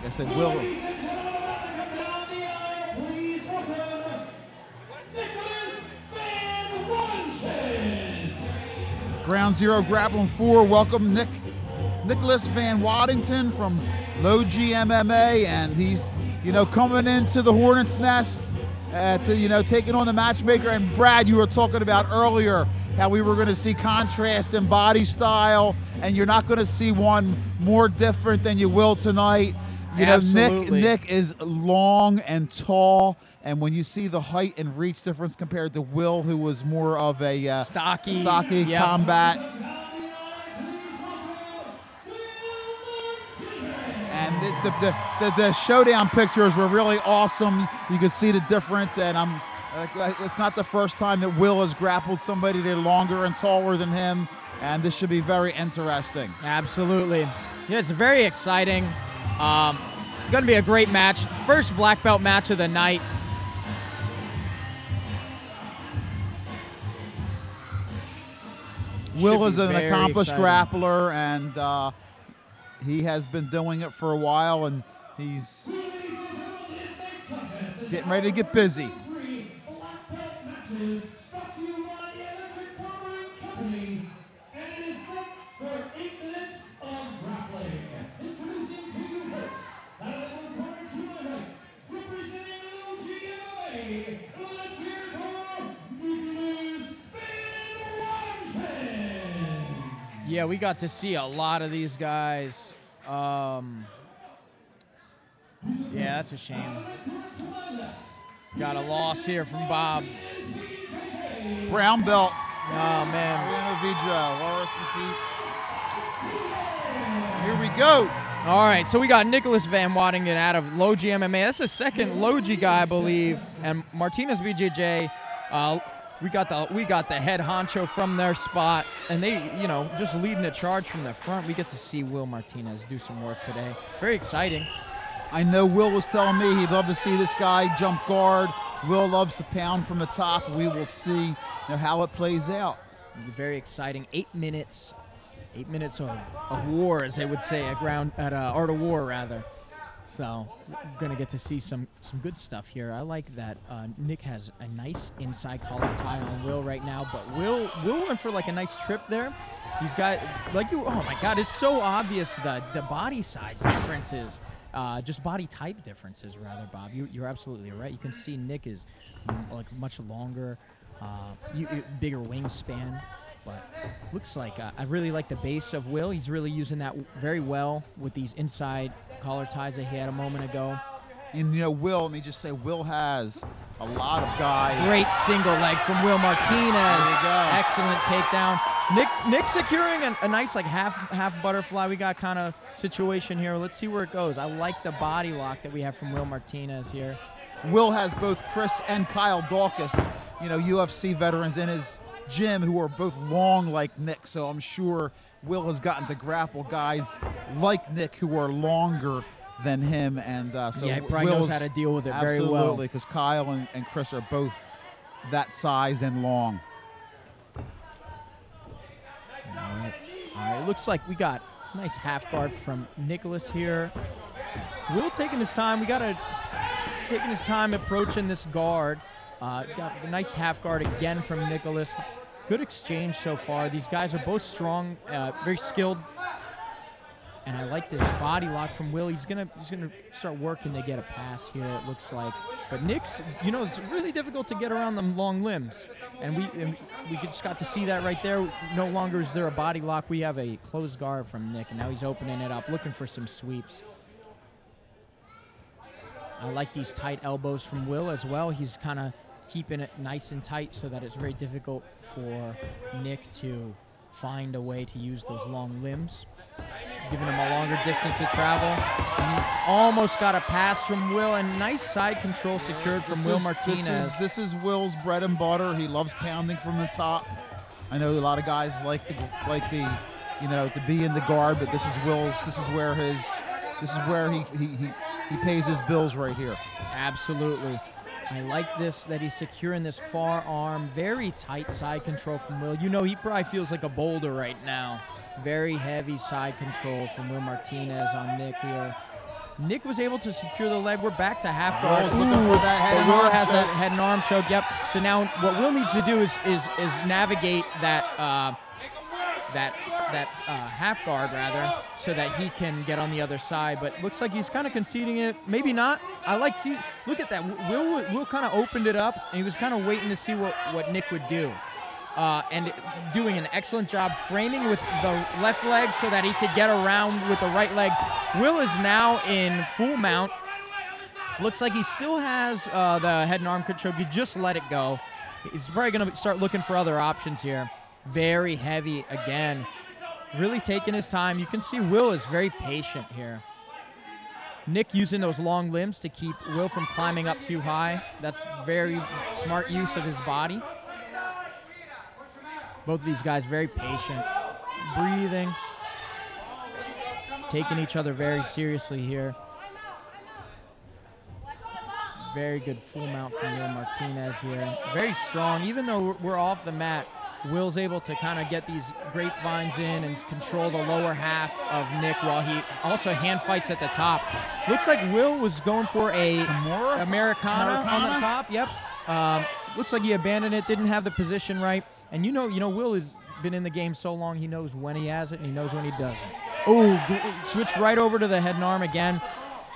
I said, Will. Ground Zero grappling 4. Welcome Nicholas Van Wattingen from Low G MMA, and he's coming into the Hornet's Nest to taking on the matchmaker. And Brad, you were talking about earlier how we were going to see contrast in body style, and you're not going to see one more different than you will tonight. Nick is long and tall, and when you see the height and reach difference compared to Will, who was more of a stocky yep. combat. And the showdown pictures were really awesome. You could see the difference, and it's not the first time that Will has grappled somebody that longer and taller than him, and this should be very interesting. Absolutely. Yeah, it's very exciting. Going to be a great match. First black belt match of the night. Will is an accomplished grappler, and he has been doing it for a while, and he's getting ready to get busy. Yeah, we got to see a lot of these guys. Yeah, that's a shame. Got a loss here from Bob. Brown belt. Oh, man. Here we go. All right, so we got Nicholas Van Wattingen out of Low G MMA. That's the second Low G guy, I believe. And Martinez BJJ. We got the head honcho from their spot, and they, just leading the charge from the front. We get to see Will Martinez do some work today. Very exciting. I know Will was telling me he'd love to see this guy jump guard. Will loves to pound from the top. We will see how it plays out. Very exciting. 8 minutes. 8 minutes of war, as they would say, at Art of War, rather. So we're going to get to see some good stuff here. I like that Nick has a nice inside collar tie on Will right now, but Will went for like a nice trip there. He's got, oh my God, it's so obvious the body size differences, just body type differences rather, Bob. You're absolutely right. You can see Nick is much longer, bigger wingspan. But looks like I really like the base of Will. He's really using that very well with these inside collar ties that he had a moment ago. And Will, let me just say, Will has a lot of guys. Great single leg from Will Martinez. There you go. Excellent takedown. Nick securing a nice half butterfly. We got kind of situation here. Let's see where it goes. I like the body lock that we have from Will Martinez here. Will has both Chris and Kyle Dawkins, UFC veterans in his gym who are both long like Nick, so I'm sure Will has gotten to grapple guys like Nick who are longer than him, and so yeah, he probably knows how to deal with it very well. Absolutely, because Kyle and Chris are both that size and long. All right, looks like we got a nice half guard from Nicholas here. Will taking his time. Taking his time approaching this guard. Got a nice half guard again from Nicholas. Good exchange so far. These guys are both strong, very skilled, and I like this body lock from Will. He's gonna start working to get a pass here, it looks like. But Nick's, it's really difficult to get around them long limbs, and we just got to see that right there. No longer is there a body lock. We have a closed guard from Nick, and now he's opening it up, looking for some sweeps. I like these tight elbows from Will as well. He's kind of keeping it nice and tight so that it's very difficult for Nick to find a way to use those long limbs. Giving him a longer distance to travel. And almost got a pass from Will, and nice side control secured from Will Martinez. This is Will's bread and butter. He loves pounding from the top. I know a lot of guys like the to be in the guard, but this is Will's. This is where he pays his bills right here. Absolutely. I like this, that he's securing this far arm. Very tight side control from Will. He probably feels like a boulder right now. Very heavy side control from Will Martinez on Nick here. Nick was able to secure the leg. We're back to half guard. Will's looking for that head and Will arm has that choke. head and arm choke. Yep. So now what Will needs to do is navigate that half guard rather, so that he can get on the other side. But looks like he's kind of conceding it. Maybe not. Look at that. Will kind of opened it up, and he was kind of waiting to see what Nick would do. And doing an excellent job framing with the left leg so that he could get around with the right leg. Will is now in full mount. Looks like he still has the head and arm choke. He just let it go. He's probably going to start looking for other options here. Very heavy again. Really taking his time. You can see Will is very patient here. Nick using those long limbs to keep Will from climbing up too high. That's very smart use of his body. Both of these guys very patient, breathing, taking each other very seriously here. Very good full mount from Will Martinez here. Very strong. Even though we're off the mat, Will's able to kind of get these grapevines in and control the lower half of Nick while he also hand fights at the top. Looks like Will was going for a Americana on the top. Yep. Looks like he abandoned it, didn't have the position right. And you know, Will has been in the game so long, he knows when he has it and he knows when he doesn't. Oh, switched right over to the head and arm again.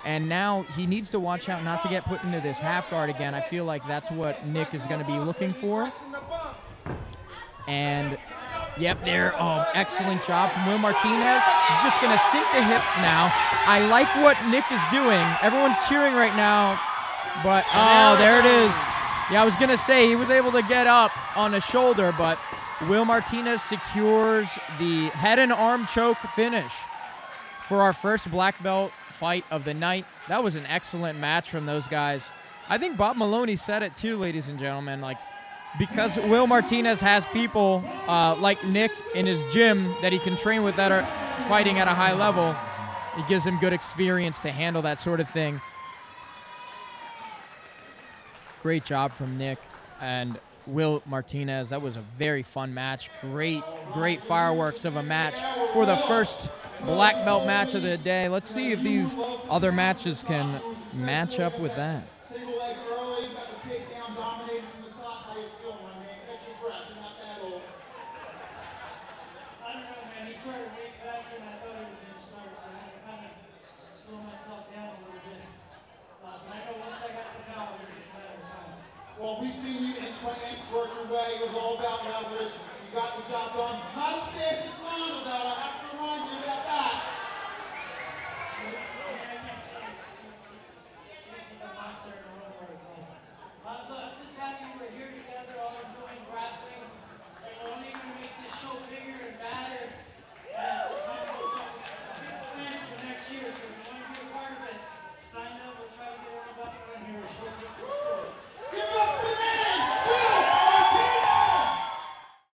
And now he needs to watch out not to get put into this half guard again. I feel like that's what Nick is going to be looking for. And, yep, there. Oh, excellent job from Will Martinez. He's just going to sink the hips now. I like what Nick is doing. Everyone's cheering right now. But, oh, there it is. Yeah, I was going to say he was able to get up on a shoulder, but Will Martinez secures the head and arm choke finish for our first black belt fight of the night. That was an excellent match from those guys. I think Bob Maloney said it too, ladies and gentlemen, like, because Will Martinez has people like Nick in his gym that he can train with that are fighting at a high level, it gives him good experience to handle that sort of thing. Great job from Nick and Will Martinez. That was a very fun match. Great fireworks of a match for the first black belt match of the day. Let's see if these other matches can match up with that. Single leg early, got the takedown dominated from the top. How you feeling, my man? Catch your breath. You're not that old. I don't know, man. He started way faster than I thought he was going to start, so I had to kind of slow myself down a little bit. But I know once I got to know, it was just a matter of time. Well, we've seen you inch by inch work your way. It was all about leverage. You got the job done. Not as fast as Lionel, though. I have to